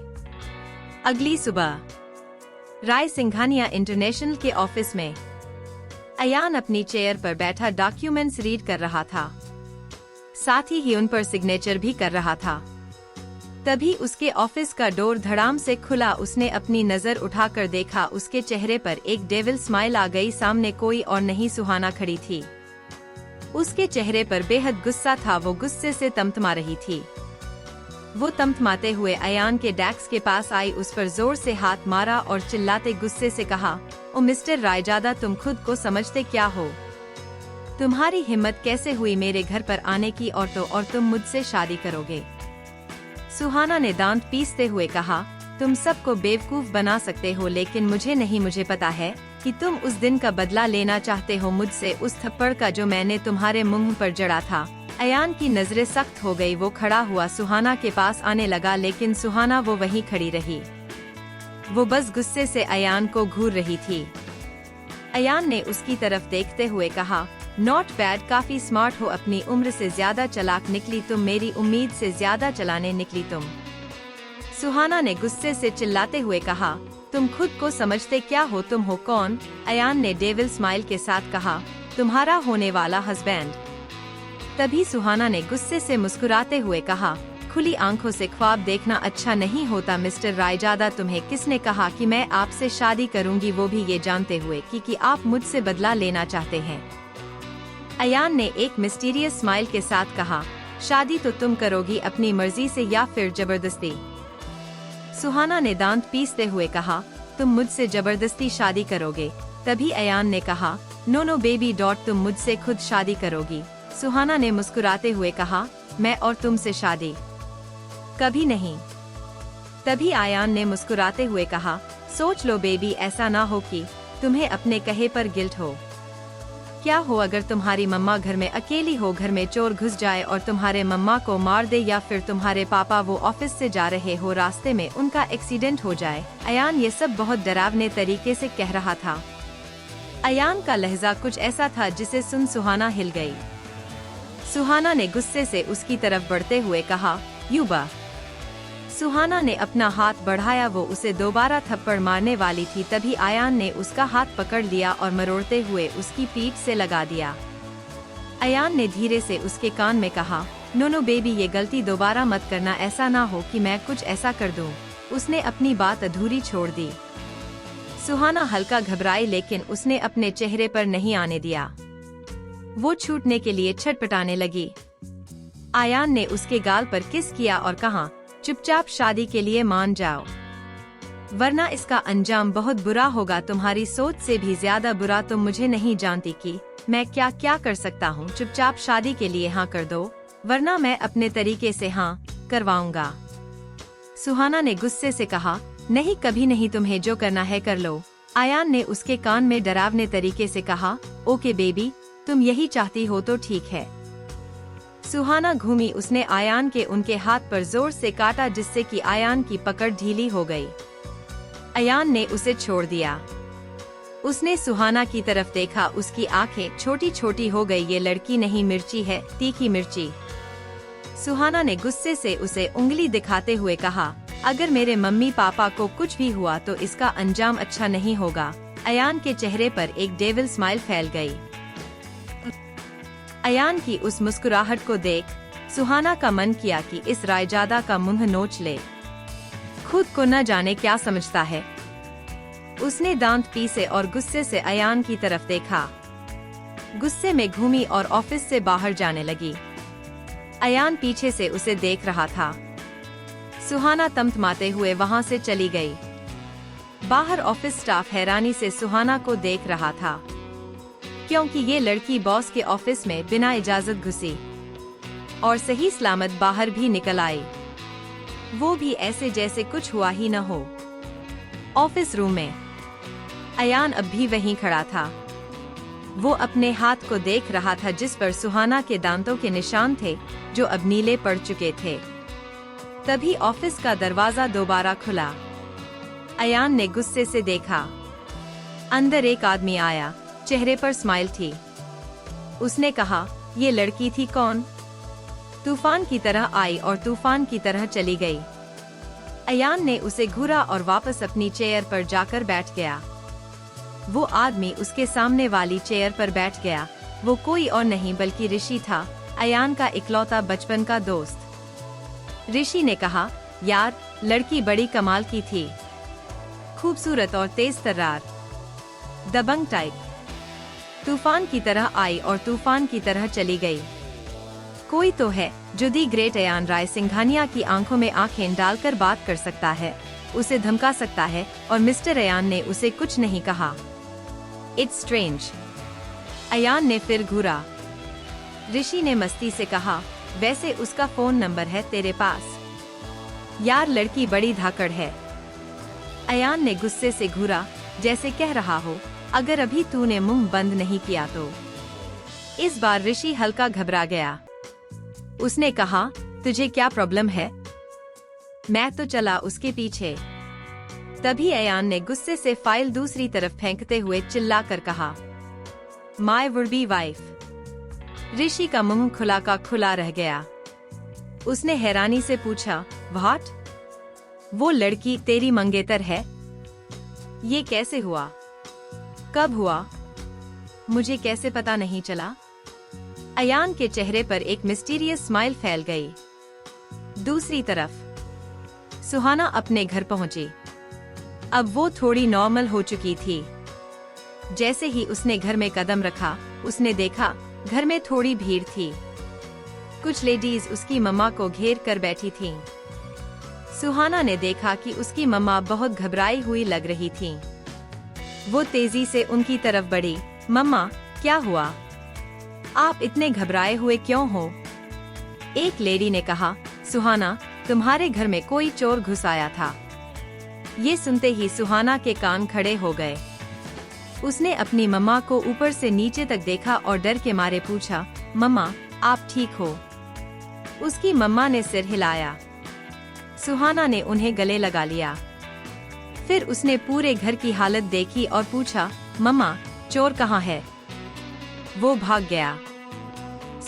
अगली सुबह राय सिंघानिया इंटरनेशनल के ऑफिस में अयान अपनी चेयर पर बैठा डॉक्यूमेंट्स रीड कर रहा था। साथ ही उन पर सिग्नेचर भी कर रहा था। तभी उसके ऑफिस का डोर धड़ाम से खुला। उसने अपनी नजर उठाकर देखा। उसके चेहरे पर एक डेविल स्माइल आ गई। सामने कोई और नहीं, सुहाना खड़ी थी। उसके चेहरे पर बेहद गुस्सा था। वो गुस्से से तमतमा रही थी। वो तमतमाते हुए अयान के डेस्क के पास आई, उस पर जोर से हाथ मारा और चिल्लाते गुस्से से कहा, ओ मिस्टर रायजादा, तुम खुद को समझते क्या हो? तुम्हारी हिम्मत कैसे हुई मेरे घर पर आने की, और तुम मुझसे शादी करोगे? सुहाना ने दांत पीसते हुए कहा, तुम सबको बेवकूफ बना सकते हो लेकिन मुझे नहीं। मुझे पता है कि तुम उस दिन का बदला लेना चाहते हो मुझसे, उस थप्पड़ का जो मैंने तुम्हारे मुंह पर जड़ा था। अयान की नजरें सख्त हो गई। वो खड़ा हुआ सुहाना के पास आने लगा, लेकिन सुहाना वो वहीं खड़ी रही। वो बस गुस्से से अयान को घूर रही थी। अयान ने उसकी तरफ देखते हुए कहा, नॉट बैड, काफी स्मार्ट हो, अपनी उम्र से ज्यादा चालाक निकली तुम, मेरी उम्मीद से ज्यादा चलाने निकली तुम। सुहाना ने गुस्से से चिल्लाते हुए कहा, तुम खुद को समझते क्या हो? तुम हो कौन? अयान ने डेविल स्माइल के साथ कहा, तुम्हारा होने वाला हस्बैंड। तभी सुहाना ने गुस्से से मुस्कुराते हुए कहा, खुली आंखों से ख्वाब देखना अच्छा नहीं होता मिस्टर रायजादा। तुम्हें किसने कहा कि मैं आपसे शादी करूंगी, वो भी ये जानते हुए कि आप मुझसे बदला लेना चाहते हैं? अयान ने एक मिस्टीरियस स्माइल के साथ कहा, शादी तो तुम करोगी अपनी मर्जी से या फिर जबरदस्ती? सुहाना ने दांत पीसते हुए कहा, तुम मुझसे जबरदस्ती शादी करोगे? तभी अयान ने कहा, नो नो बेबी डॉट, तुम मुझसे खुद शादी करोगी। सुहाना ने मुस्कुराते हुए कहा, मैं और तुमसे शादी कभी नहीं। तभी अयान ने मुस्कुराते हुए कहा, सोच लो बेबी, ऐसा ना हो कि तुम्हें अपने कहे पर गिल्ट हो। क्या हो अगर तुम्हारी मम्मा घर में अकेली हो, घर में चोर घुस जाए और तुम्हारे मम्मा को मार दे, या फिर तुम्हारे पापा वो ऑफिस से जा रहे हो, रास्ते में उनका एक्सीडेंट हो जाए। अयान ये सब बहुत डरावने तरीके से कह रहा था। अयान का लहजा कुछ ऐसा था जिसे सुन सुहाना हिल गई। सुहाना ने गुस्से से उसकी तरफ बढ़ते हुए कहा, युवा। सुहाना ने अपना हाथ बढ़ाया, वो उसे दोबारा थप्पड़ मारने वाली थी, तभी अयान ने उसका हाथ पकड़ लिया और मरोड़ते हुए उसकी पीठ से लगा दिया। अयान ने धीरे से उसके कान में कहा, नो नो बेबी, ये गलती दोबारा मत करना, ऐसा ना हो कि मैं कुछ ऐसा कर दूं। उसने अपनी बात अधूरी छोड़ दी। सुहाना हल्का घबराई, लेकिन उसने अपने चेहरे पर नहीं आने दिया। वो छूटने के लिए छटपटाने लगी। अयान ने उसके गाल पर किस किया और कहा, चुपचाप शादी के लिए मान जाओ, वरना इसका अंजाम बहुत बुरा होगा। तुम्हारी सोच से भी ज्यादा बुरा। तुम मुझे नहीं जानती कि मैं क्या क्या कर सकता हूँ। चुपचाप शादी के लिए हाँ कर दो, वरना मैं अपने तरीके से हाँ करवाऊंगा। सुहाना ने गुस्से से कहा, नहीं कभी नहीं, तुम्हें जो करना है कर लो। अयान ने उसके कान में डरावने तरीके से कहा, ओके बेबी, तुम यही चाहती हो तो ठीक है। सुहाना घूमी, उसने अयान के उनके हाथ पर जोर से काटा, जिससे कि अयान की पकड़ ढीली हो गई। अयान ने उसे छोड़ दिया। उसने सुहाना की तरफ देखा, उसकी आंखें छोटी छोटी हो गई। ये लड़की नहीं मिर्ची है, तीखी मिर्ची। सुहाना ने गुस्से से उसे उंगली दिखाते हुए कहा, अगर मेरे मम्मी पापा को कुछ भी हुआ तो इसका अंजाम अच्छा नहीं होगा। अयान के चेहरे पर एक डेविल स्माइल फैल गई। अयान की उस मुस्कुराहट को देख सुहाना का मन किया कि इस रायजादा का मुंह नोच ले। खुद को न जाने क्या समझता है। उसने दांत पीसे और गुस्से से अयान की तरफ देखा। गुस्से में घूमी और ऑफिस से बाहर जाने लगी। अयान पीछे से उसे देख रहा था। सुहाना तमतमाते हुए वहां से चली गई। बाहर ऑफिस स्टाफ हैरानी से सुहाना को देख रहा था, क्योंकि ये लड़की बॉस के ऑफिस में बिना इजाजत घुसी और सही सलामत बाहर भी निकल आई, वो भी ऐसे जैसे कुछ हुआ ही न हो। ऑफिस रूम में अयान अब भी वहीं खड़ा था। वो अपने हाथ को देख रहा था, जिस पर सुहाना के दांतों के निशान थे, जो अब नीले पड़ चुके थे। तभी ऑफिस का दरवाजा दोबारा खुला। अयान ने गुस्से से देखा। अंदर एक आदमी आया, चेहरे पर स्माइल थी। उसने कहा, ये लड़की थी कौन? तूफान की तरह आई और तूफान की तरह चली गई। अयान ने उसे घूरा और वापस अपनी चेयर पर जाकर बैठ गया। वो आदमी उसके सामने वाली चेयर पर बैठ गया। वो कोई और नहीं बल्कि ऋषि था, अयान का इकलौता बचपन का दोस्त। ऋषि ने कहा, यार लड़की बड़ी कमाल की थी, खूबसूरत और तेज तर्रार, दबंग टाइप। तूफान की तरह आई और तूफान की तरह चली गई। कोई तो है जो दी ग्रेट अयान राय सिंघानिया की आंखों में आंखें डालकर बात कर सकता है, उसे धमका सकता है, और मिस्टर अयान ने उसे कुछ नहीं कहा। It's strange. अयान ने फिर घूरा। ऋषि ने मस्ती से कहा, वैसे उसका फोन नंबर है तेरे पास? यार लड़की बड़ी धाकड़ है। अयान ने गुस्से से घूरा, जैसे कह रहा हो, अगर अभी तूने मुंह बंद नहीं किया तो। इस बार ऋषि हल्का घबरा गया। उसने कहा, तुझे क्या प्रॉब्लम है? मैं तो चला उसके पीछे। तभी अयान ने गुस्से से फाइल दूसरी तरफ फेंकते हुए चिल्लाकर कहा, माय वुड बी वाइफ। ऋषि का मुंह खुला का खुला रह गया। उसने हैरानी से पूछा, व्हाट? वो लड़की तेरी मंगेतर है? ये कैसे हुआ? कब हुआ? मुझे कैसे पता नहीं चला? अयान के चेहरे पर एक मिस्टीरियस स्माइल फैल गई। दूसरी तरफ सुहाना अपने घर पहुंची। अब वो थोड़ी नॉर्मल हो चुकी थी। जैसे ही उसने घर में कदम रखा, उसने देखा घर में थोड़ी भीड़ थी। कुछ लेडीज उसकी मम्मा को घेर कर बैठी थीं। सुहाना ने देखा कि उसकी मम्मा बहुत घबराई हुई लग रही थीं। वो तेजी से उनकी तरफ बढ़ी। मम्मा, क्या हुआ? आप इतने घबराए हुए क्यों हो? एक लेडी ने कहा, सुहाना, तुम्हारे घर में कोई चोर घुस आया था। ये सुनते ही सुहाना के कान खड़े हो गए। उसने अपनी मम्मा को ऊपर से नीचे तक देखा और डर के मारे पूछा, मम्मा, आप ठीक हो? उसकी मम्मा ने सिर हिलाया। सुहाना ने उन्हें गले लगा लिया। फिर उसने पूरे घर की हालत देखी और पूछा, मम्मा, चोर कहाँ है? वो भाग गया।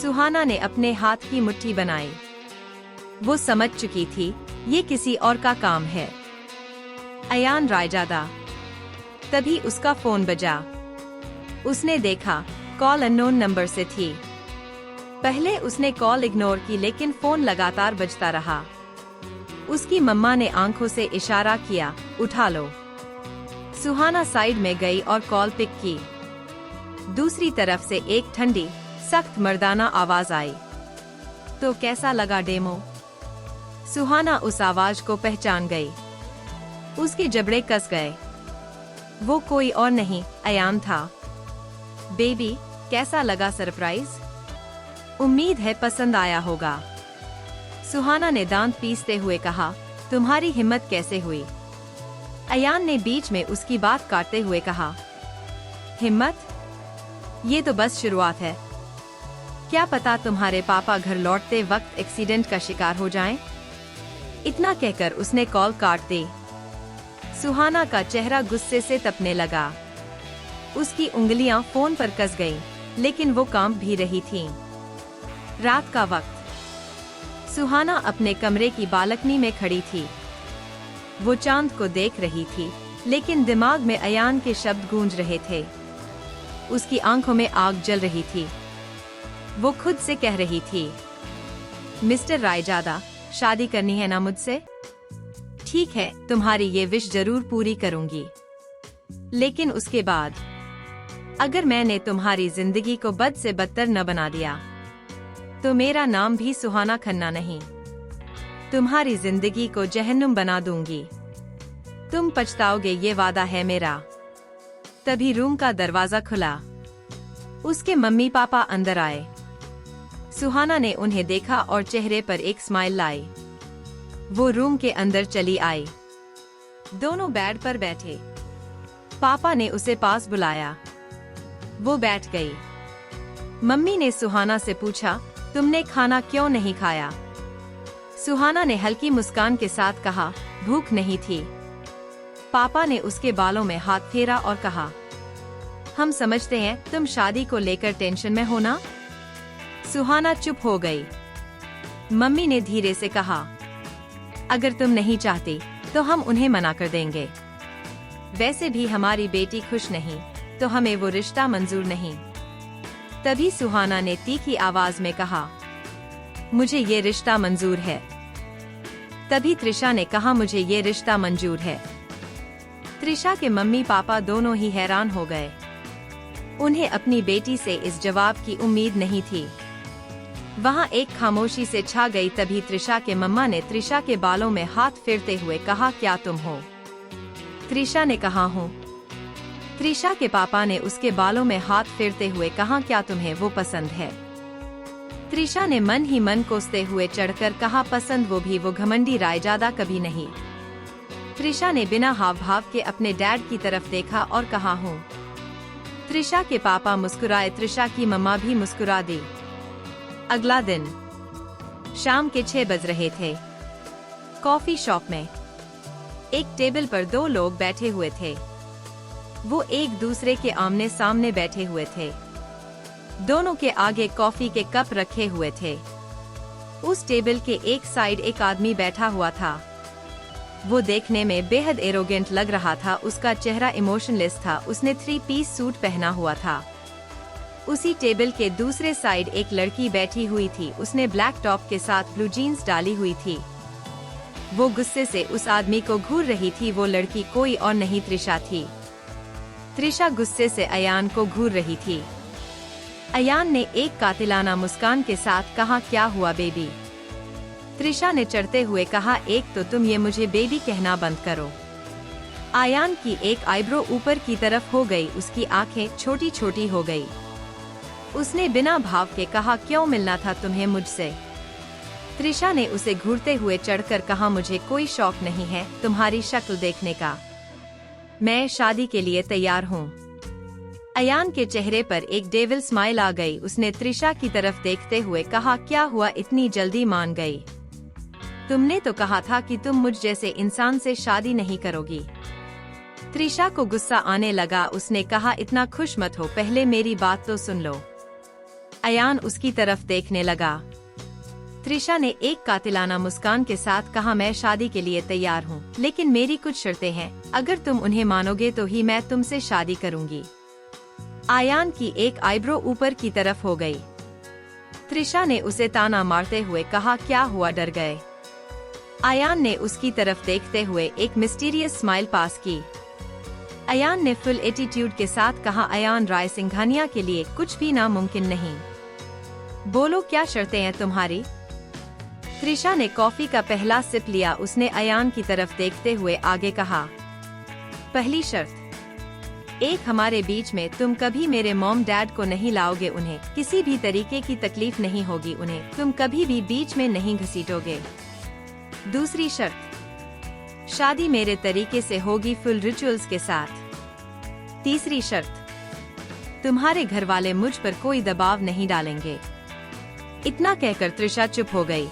सुहाना ने अपने हाथ की मुट्ठी बनाई। वो समझ चुकी थी, ये किसी और का काम है। अयान रायजादा। तभी उसका फोन बजा। उसने देखा, कॉल अननोन नंबर से थी। पहले उसने कॉल इग्नोर की, लेकिन फोन लगातार बजता रहा। उसकी मम्मा ने आंखों से इशारा किया, उठा लो। सुहाना साइड में गई और कॉल पिक की। दूसरी तरफ से एक ठंडी, सख्त मर्दाना आवाज आई। तो कैसा लगा डेमो? सुहाना उस आवाज को पहचान गई। उसके जबड़े कस गए। वो कोई और नहीं, अयान था। बेबी, कैसा लगा सरप्राइज? उम्मीद है पसंद आया होगा। सुहाना ने दांत पीसते हुए कहा, तुम्हारी हिम्मत कैसे हुई? अयान ने बीच में उसकी बात काटते हुए कहा, हिम्मत? ये तो बस शुरुआत है। क्या पता तुम्हारे पापा घर लौटते वक्त एक्सीडेंट का शिकार हो जाएं? इतना कहकर उसने कॉल काट दी। सुहाना का चेहरा गुस्से से तपने लगा। उसकी उंगलियां फोन पर कस गईं, लेकिन वो कांप भी रही थीं। रात का वक्त। सुहाना अपने कमरे की बालकनी में खड़ी थी। वो चांद को देख रही थी, लेकिन दिमाग में अयान के शब्द गूंज रहे थे। उसकी आंखों में आग जल रही थी। वो खुद से कह रही थी, मिस्टर रायजादा, शादी करनी है ना मुझसे? ठीक है, तुम्हारी ये विश जरूर पूरी करूंगी। लेकिन उसके बाद, अगर मैंने तुम्हारी जिंदगी को बद से बदतर न बना दिया, तो मेरा नाम भी सुहाना खन्ना नहीं। तुम्हारी जिंदगी को जहन्नुम बना दूंगी। तुम पछताओगे, ये वादा है मेरा। तभी रूम का दरवाजा खुला। उसके मम्मी पापा अंदर आए। सुहाना ने उन्हें देखा और चेहरे पर एक स्माइल लाई। वो रूम के अंदर चली आई। दोनों बेड पर बैठे। पापा ने उसे पास बुलाया। वो बैठ गई। मम्मी ने सुहाना से पूछा, तुमने खाना क्यों नहीं खाया? सुहाना ने हल्की मुस्कान के साथ कहा, भूख नहीं थी। पापा ने उसके बालों में हाथ फेरा और कहा, हम समझते हैं तुम शादी को लेकर टेंशन में हो ना? सुहाना चुप हो गई। मम्मी ने धीरे से कहा, अगर तुम नहीं चाहती तो हम उन्हें मना कर देंगे। वैसे भी हमारी बेटी खुश नहीं, तो हमें वो रिश्ता मंजूर नहीं। तभी सुहाना ने तीखी आवाज में कहा, मुझे ये रिश्ता मंजूर है। तभी त्रिशा ने कहा, मुझे ये रिश्ता मंजूर है। त्रिशा के मम्मी पापा दोनों ही हैरान हो गए। उन्हें अपनी बेटी से इस जवाब की उम्मीद नहीं थी। वहाँ एक खामोशी से छा गई। तभी त्रिशा के मम्मा ने त्रिशा के बालों में हाथ फेरते हुए कहा, क्या तुम हो? त्रिशा ने कहा, हूँ। त्रिशा के पापा ने उसके बालों में हाथ फेरते हुए कहा, क्या तुम्हें वो पसंद है? त्रिशा ने मन ही मन कोसते हुए चढ़कर कहा, पसंद? वो भी वो घमंडी रायजादा कभी नहीं। त्रिशा ने बिना हाव भाव के अपने डैड की तरफ देखा और कहा, हूँ। त्रिशा के पापा मुस्कुराए। त्रिशा की मम्मा भी मुस्कुरा दी। अगला दिन शाम के 6 बज रहे थे। कॉफी शॉप में एक टेबल पर 2 लोग बैठे हुए थे। वो एक दूसरे के आमने सामने बैठे हुए थे। दोनों के आगे कॉफी के कप रखे हुए थे। उस टेबल के एक साइड एक आदमी बैठा हुआ था। वो देखने में बेहद एरोगेंट लग रहा था। उसका चेहरा इमोशनलेस था। उसने 3 पीस सूट पहना हुआ था। उसी टेबल के दूसरे साइड एक लड़की बैठी हुई थी। उसने ब्लैक टॉप के साथ ब्लू जीन्स डाली हुई थी। वो गुस्से से उस आदमी को घूर रही थी। वो लड़की कोई और नहीं, त्रिशा थी। त्रिशा गुस्से से अयान को घूर रही थी। अयान ने एक कातिलाना मुस्कान के साथ कहा, क्या हुआ बेबी? त्रिशा ने चढ़ते हुए कहा, एक तो तुम ये मुझे बेबी कहना बंद करो। अयान की एक आईब्रो ऊपर की तरफ हो गई, उसकी आंखें छोटी छोटी हो गई। उसने बिना भाव के कहा, क्यों मिलना था तुम्हें मुझसे? त्रिशा ने उसे घूरते हुए चढ़कर कहा, मुझे कोई शौक नहीं है तुम्हारी शक्ल देखने का। मैं शादी के लिए तैयार हूँ। अयान के चेहरे पर एक डेविल स्माइल आ गई। उसने त्रिशा की तरफ देखते हुए कहा, क्या हुआ, इतनी जल्दी मान गई? तुमने तो कहा था कि तुम मुझ जैसे इंसान से शादी नहीं करोगी। त्रिशा को गुस्सा आने लगा। उसने कहा, इतना खुश मत हो, पहले मेरी बात तो सुन लो। अयान उसकी तरफ देखने लगा। त्रिशा ने एक कातिलाना मुस्कान के साथ कहा, मैं शादी के लिए तैयार हूँ, लेकिन मेरी कुछ शर्तें हैं। अगर तुम उन्हें मानोगे तो ही मैं तुमसे शादी करूँगी। अयान की एक आईब्रो ऊपर की तरफ हो गई। त्रिशा ने उसे ताना मारते हुए कहा, क्या हुआ, डर गए? अयान ने उसकी तरफ देखते हुए एक मिस्टीरियस स्माइल पास की। अयान ने फुल एटीट्यूड के साथ कहा, अयान राय सिंघानिया के लिए कुछ भी नामुमकिन नहीं। बोलो, क्या शर्तें हैं तुम्हारी? त्रिशा ने कॉफी का पहला सिप लिया। उसने अयान की तरफ देखते हुए आगे कहा, पहली शर्त, एक, हमारे बीच में तुम कभी मेरे मॉम डैड को नहीं लाओगे, उन्हें किसी भी तरीके की तकलीफ नहीं होगी, उन्हें तुम कभी भी बीच में नहीं घसीटोगे। दूसरी शर्त, शादी मेरे तरीके से होगी, फुल रिचुअल्स के साथ। तीसरी शर्त, तुम्हारे घर वाले मुझ पर कोई दबाव नहीं डालेंगे। इतना कहकर त्रिशा चुप हो गई।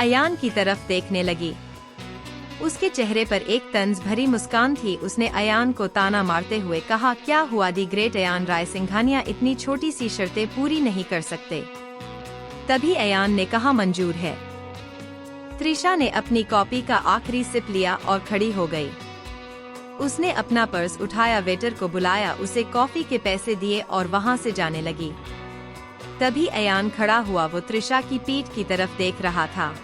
अयान की तरफ देखने लगी। उसके चेहरे पर एक तंज भरी मुस्कान थी। उसने अयान को ताना मारते हुए कहा, क्या हुआ दी ग्रेट अयान राय सिंघानिया इतनी छोटी सी शर्तें पूरी नहीं कर सकते? तभी अयान ने कहा, मंजूर है। त्रिशा ने अपनी कॉपी का आखिरी सिप लिया और खड़ी हो गई। उसने अपना पर्स उठाया, वेटर को बुलाया, उसे कॉफी के पैसे दिए और वहां से जाने लगी। तभी अयान खड़ा हुआ। वो त्रिशा की पीठ की तरफ देख रहा था।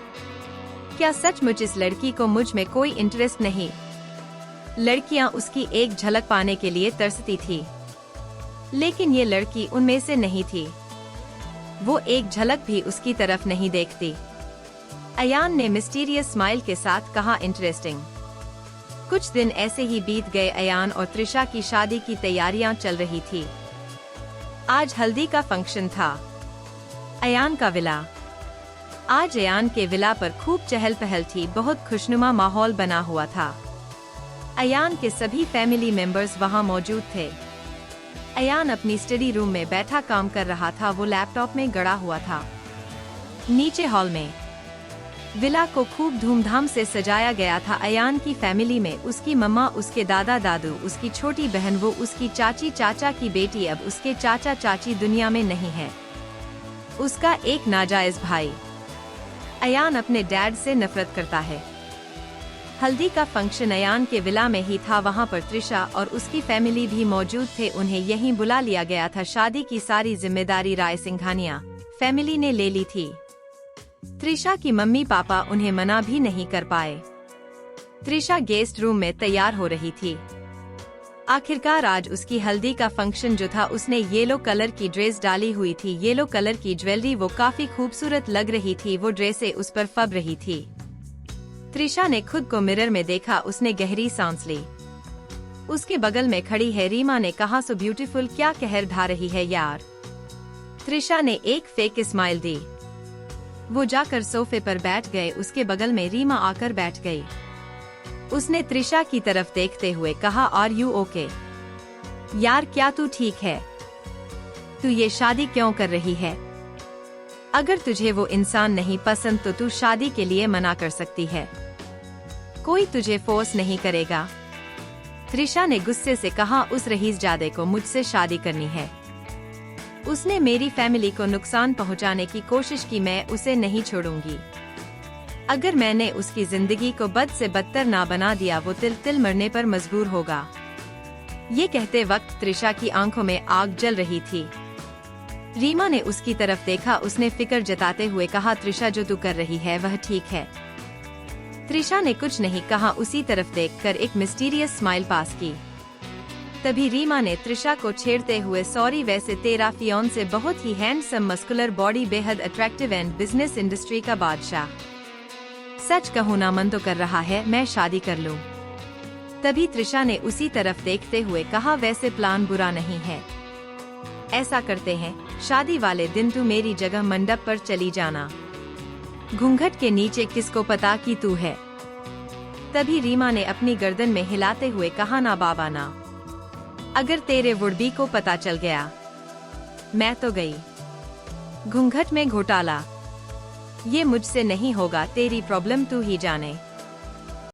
क्या सचमुच इस लड़की को मुझ में कोई इंटरेस्ट नहीं? लड़कियां उसकी एक झलक पाने के लिए तरसती थी, लेकिन ये लड़की उनमें से नहीं थी। वो एक झलक भी उसकी तरफ नहीं देखती। अयान ने मिस्टीरियस स्माइल के साथ कहा, इंटरेस्टिंग। कुछ दिन ऐसे ही बीत गए। अयान और त्रिशा की शादी की तैयारियां चल रही थी। आज हल्दी का फंक्शन था। अयान का विला। आज अयान के विला पर खूब चहल पहल थी। बहुत खुशनुमा माहौल बना हुआ था। अयान के सभी फैमिली मेंबर्स वहां मौजूद थे। अयान अपनी स्टडी रूम में बैठा काम कर रहा था। वो लैपटॉप में गड़ा हुआ था। नीचे हॉल में विला को खूब धूमधाम से सजाया गया था। अयान की फैमिली में उसकी मम्मा, उसके दादा दादू, उसकी छोटी बहन, वो उसकी चाची, चाचा की बेटी, अब उसके चाचा चाची दुनिया में नहीं है, उसका एक नाजायज भाई। अयान अपने डैड से नफरत करता है। हल्दी का फंक्शन अयान के विला में ही था। वहां पर त्रिशा और उसकी फैमिली भी मौजूद थे। उन्हें यहीं बुला लिया गया था। शादी की सारी जिम्मेदारी राय सिंघानिया फैमिली ने ले ली थी। त्रिशा की मम्मी पापा उन्हें मना भी नहीं कर पाए। त्रिशा गेस्ट रूम में तैयार हो रही थी। आखिरकार आज उसकी हल्दी का फंक्शन जो था, उसने येलो कलर की ड्रेस डाली हुई थी। येलो कलर की ज्वेलरी, वो काफी खूबसूरत लग रही थी। वो ड्रेसें उस पर फब रही थी। त्रिशा ने खुद को मिरर में देखा। उसने गहरी सांस ली। उसके बगल में खड़ी है रीमा ने कहा, सो ब्यूटीफुल, क्या कहर ढा रही है यार। त्रिशा ने एक फेक स्माइल दी। वो जाकर सोफे पर बैठ गए। उसके बगल में रीमा आकर बैठ गई। उसने त्रिशा की तरफ देखते हुए कहा, आर यू ओके? यार क्या तू ठीक है? तू ये शादी क्यों कर रही है? अगर तुझे वो इंसान नहीं पसंद तो तू शादी के लिए मना कर सकती है। कोई तुझे फोर्स नहीं करेगा। त्रिशा ने गुस्से से कहा, उस रईसजादे को मुझसे शादी करनी है। उसने मेरी फैमिली को नुकसान पहुंचाने की कोशिश की। मैं उसे नहीं छोड़ूंगी। अगर मैंने उसकी जिंदगी को बद से बदतर ना बना दिया, वो तिल तिल मरने पर मजबूर होगा। ये कहते वक्त त्रिशा की आंखों में आग जल रही थी। रीमा ने उसकी तरफ देखा। उसने फिक्र जताते हुए कहा, त्रिशा जो तू कर रही है वह ठीक है। त्रिशा ने कुछ नहीं कहा। उसी तरफ देखकर एक मिस्टीरियस स्माइल पास की। तभी रीमा ने त्रिशा को छेड़ते हुए, सॉरी वैसे तेरा फियांसे बहुत ही हैंडसम, मस्कुलर बॉडी, बेहद अट्रैक्टिव एंड बिजनेस इंडस्ट्री का बादशाह। सच कहूँ ना, मन तो कर रहा है मैं शादी कर लूं। तभी त्रिशा ने उसी तरफ देखते हुए कहा, वैसे प्लान बुरा नहीं है, ऐसा करते हैं, शादी वाले दिन तू मेरी जगह मंडप पर चली जाना, घूंघट के नीचे किसको पता कि तू है। तभी रीमा ने अपनी गर्दन में हिलाते हुए कहा, ना बाबा ना, अगर तेरे वुडबी को पता चल गया मैं तो गई। घूंघट में घोटाला, ये मुझसे नहीं होगा, तेरी प्रॉब्लम तू ही जाने।